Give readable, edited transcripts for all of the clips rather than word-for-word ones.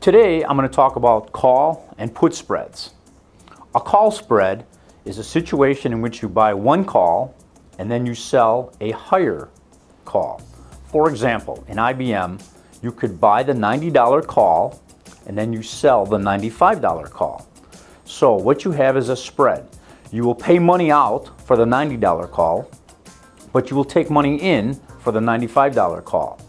Today I'm going to talk about call and put spreads. A call spread is a situation in which you buy one call and then you sell a higher call. For example, in IBM, you could buy the $90 call and then you sell the $95 call. So what you have is a spread. You will pay money out for the $90 call, but you will take money in for the $95 call.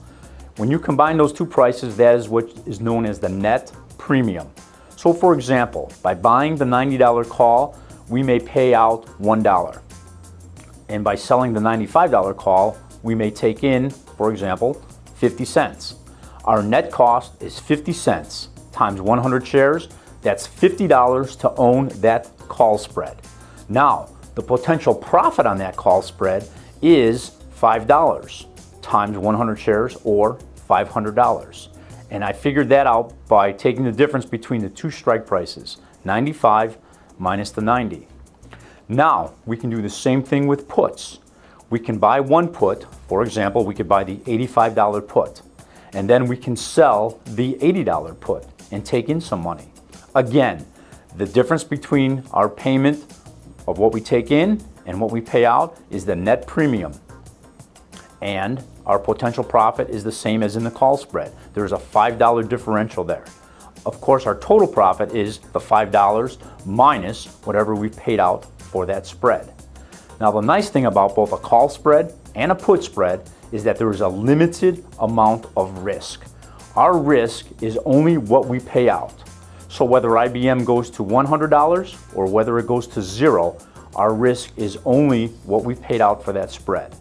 When you combine those two prices, that is what is known as the net premium. So for example, by buying the $90 call, we may pay out $1. And by selling the $95 call, we may take in, for example, 50 cents. Our net cost is 50 cents times 100 shares. That's $50 to own that call spread. Now, the potential profit on that call spread is $5 times 100 shares, or $500. And I figured that out by taking the difference between the two strike prices, 95 minus the 90. Now, we can do the same thing with puts. We can buy one put. For example, we could buy the $85 put, and then we can sell the $80 put and take in some money. Again, the difference between our payment of what we take in and what we pay out is the net premium. And our potential profit is the same as in the call spread. There's a $5 differential there. Of course, our total profit is the $5 minus whatever we paid out for that spread. Now, the nice thing about both a call spread and a put spread is that there is a limited amount of risk. Our risk is only what we pay out. So whether IBM goes to $100 or whether it goes to 0, our risk is only what we paid out for that spread.